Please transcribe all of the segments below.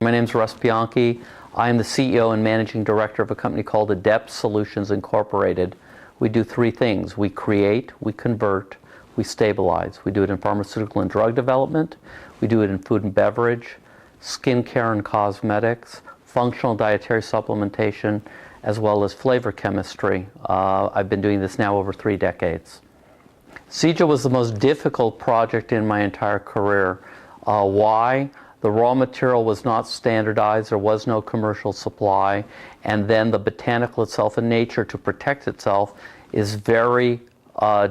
My name is Russ Bianchi. I am the CEO and Managing Director of a company called Adept Solutions Incorporated. We do three things. We create, we convert, we stabilize. We do it in pharmaceutical and drug development. We do it in food and beverage, skincare and cosmetics, functional dietary supplementation, as well as flavor chemistry. I've been doing this now over 3 decades. Zija was the most difficult project in my entire career. Why? The raw material was not standardized, there was no commercial supply, and then the botanical itself and nature to protect itself is very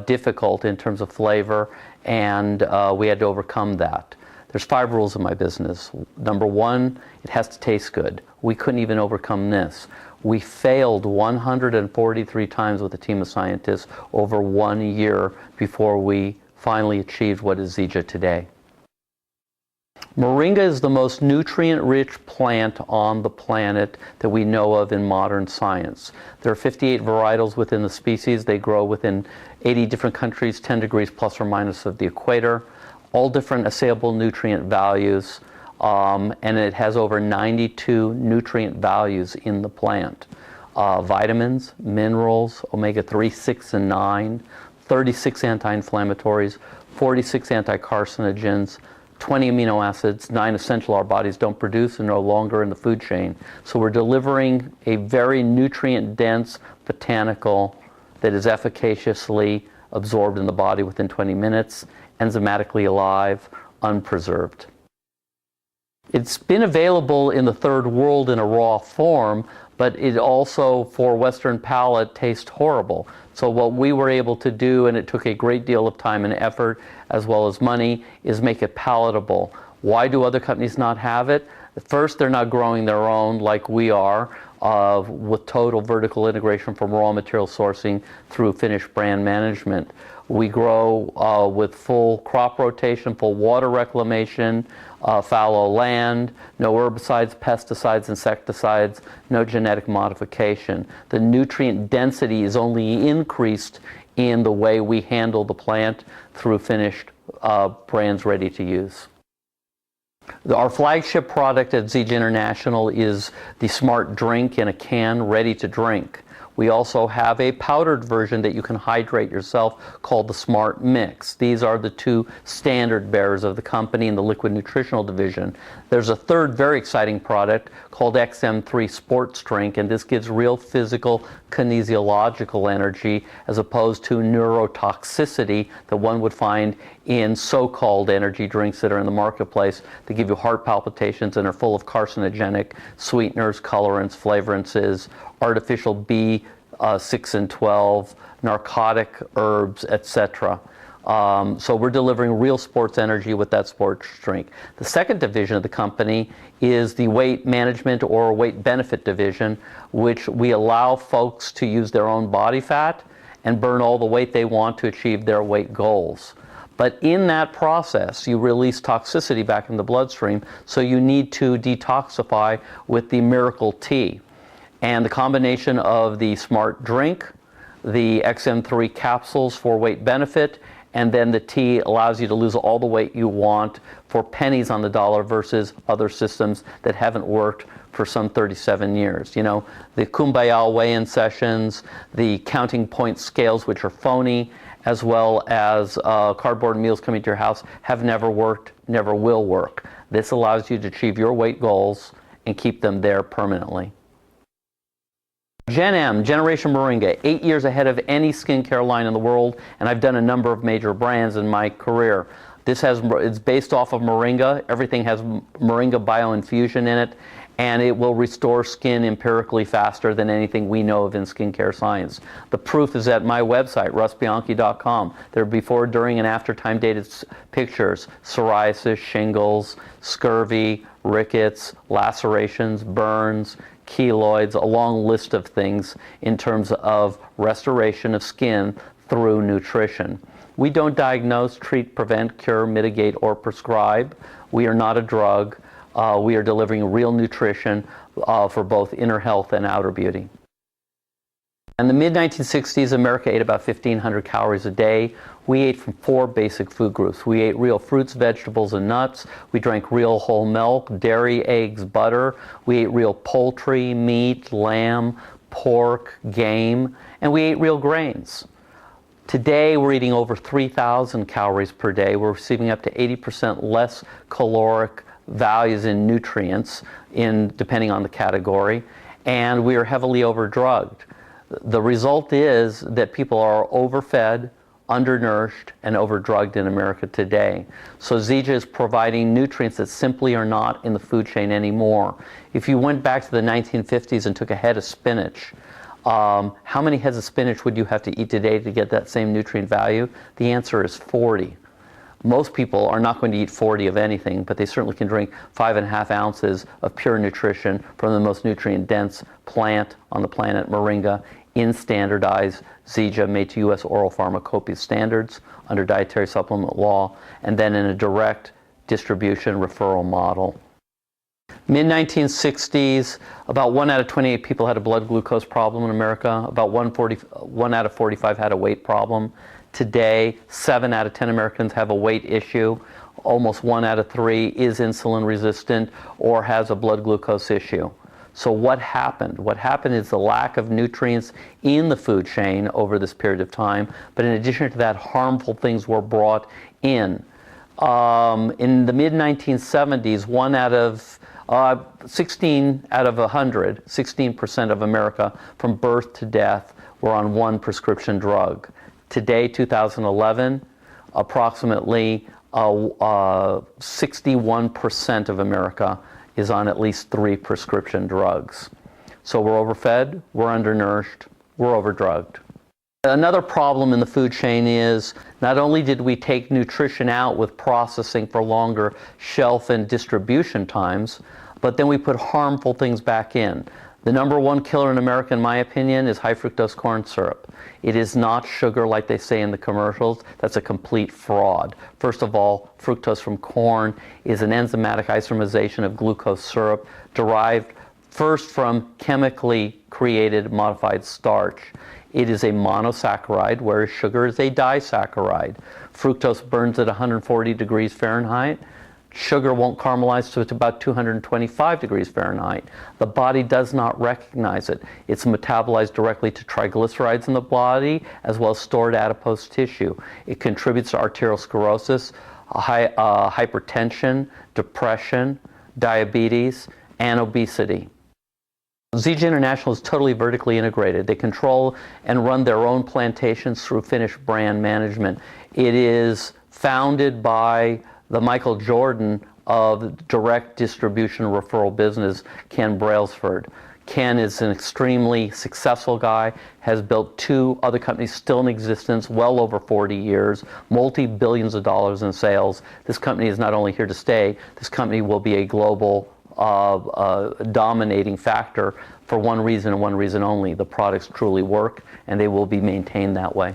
difficult in terms of flavor, and we had to overcome that. There's 5 rules in my business. Number 1, it has to taste good. We couldn't even overcome this. We failed 143 times with a team of scientists over 1 year before we finally achieved what is Zija today. Moringa is the most nutrient-rich plant on the planet that we know of in modern science. There are 58 varietals within the species. They grow within 80 different countries, 10 degrees plus or minus of the equator, all different assayable nutrient values, and it has over 92 nutrient values in the plant. Vitamins, minerals, omega-3, 6, and 9, 36 anti-inflammatories, 46 anti-carcinogens, 20 amino acids, 9 essential our bodies don't produce and no longer in the food chain. So we're delivering a very nutrient-dense botanical that is efficaciously absorbed in the body within 20 minutes, enzymatically alive, unpreserved. It's been available in the third world in a raw form, but it also, for Western palate, tastes horrible. So what we were able to do, and it took a great deal of time and effort, as well as money, is make it palatable. Why do other companies not have it? First, they're not growing their own like we are, with total vertical integration from raw material sourcing through finished brand management. We grow with full crop rotation, full water reclamation, fallow land, no herbicides, pesticides, insecticides, no genetic modification. The nutrient density is only increased in the way we handle the plant through finished brands ready to use. Our flagship product at Zija International is the Smart Drink in a can, ready to drink. We also have a powdered version that you can hydrate yourself called the Smart Mix. These are the 2 standard bearers of the company in the liquid nutritional division. There's a third very exciting product called XM3 Sports Drink, and this gives real physical kinesiological energy as opposed to neurotoxicity that one would find in so-called energy drinks that are in the marketplace that give you heart palpitations and are full of carcinogenic sweeteners, colorants, flavorances, artificial B6 and 12, narcotic herbs, etc. So we're delivering real sports energy with that sports drink. The second division of the company is the weight management or weight benefit division, which we allow folks to use their own body fat and burn all the weight they want to achieve their weight goals. But in that process, you release toxicity back in the bloodstream, so you need to detoxify with the Miracle Tea. And the combination of the Smart Drink, the XM3 capsules for weight benefit, and then the tea allows you to lose all the weight you want for pennies on the dollar versus other systems that haven't worked for some 37 years. You know, the Kumbaya weigh-in sessions, the counting point scales, which are phony, as well as cardboard meals coming to your house have never worked, never will work. This allows you to achieve your weight goals and keep them there permanently. Gen M, Generation Moringa, 8 years ahead of any skincare line in the world, and I've done a number of major brands in my career. It's based off of moringa. Everything has moringa bioinfusion in it, and it will restore skin empirically faster than anything we know of in skincare science. The proof is at my website, russbianchi.com. There are before, during, and after time-dated pictures: psoriasis, shingles, scurvy, rickets, lacerations, burns, keloids, a long list of things in terms of restoration of skin through nutrition. We don't diagnose, treat, prevent, cure, mitigate, or prescribe. We are not a drug. We are delivering real nutrition for both inner health and outer beauty. In the mid-1960s, America ate about 1,500 calories a day. We ate from 4 basic food groups. We ate real fruits, vegetables, and nuts. We drank real whole milk, dairy, eggs, butter. We ate real poultry, meat, lamb, pork, game, and we ate real grains. Today, we're eating over 3,000 calories per day. We're receiving up to 80% less caloric values in nutrients, depending on the category, and we are heavily overdrugged. The result is that people are overfed, undernourished, and overdrugged in America today. So Zija is providing nutrients that simply are not in the food chain anymore. If you went back to the 1950s and took a head of spinach, how many heads of spinach would you have to eat today to get that same nutrient value? The answer is 40. Most people are not going to eat 40 of anything, but they certainly can drink 5.5 ounces of pure nutrition from the most nutrient-dense plant on the planet, moringa, in standardized Zija, made to U.S. oral pharmacopoeia standards under dietary supplement law, and then in a direct distribution referral model. Mid-1960s, about 1 out of 28 people had a blood glucose problem in America. About 1 out of 45 had a weight problem. Today, 7 out of 10 Americans have a weight issue. Almost 1 out of 3 is insulin resistant or has a blood glucose issue. So what happened? What happened is the lack of nutrients in the food chain over this period of time. But in addition to that, harmful things were brought in. In the mid-1970s, 16 out of 100, 16% of America from birth to death were on 1 prescription drug. Today, 2011, approximately 61% of America is on at least 3 prescription drugs. So we're overfed, we're undernourished, we're overdrugged. Another problem in the food chain is not only did we take nutrition out with processing for longer shelf and distribution times, but then we put harmful things back in. The number 1 killer in America, in my opinion, is high fructose corn syrup. It is not sugar like they say in the commercials. That's a complete fraud. First of all, fructose from corn is an enzymatic isomerization of glucose syrup derived first from chemically created modified starch. It is a monosaccharide, whereas sugar is a disaccharide. Fructose burns at 140 degrees Fahrenheit. Sugar won't caramelize to about 225 degrees Fahrenheit. The body does not recognize it. It's metabolized directly to triglycerides in the body as well as stored adipose tissue. It contributes to arteriosclerosis, hypertension, depression, diabetes, and obesity. Zija International is totally vertically integrated. They control and run their own plantations through finished brand management. It is founded by the Michael Jordan of direct distribution referral business, Ken Brailsford. Ken is an extremely successful guy, has built 2 other companies still in existence, well over 40 years, multi-billions of dollars in sales. This company is not only here to stay, this company will be a global dominating factor for one reason and one reason only. The products truly work, and they will be maintained that way.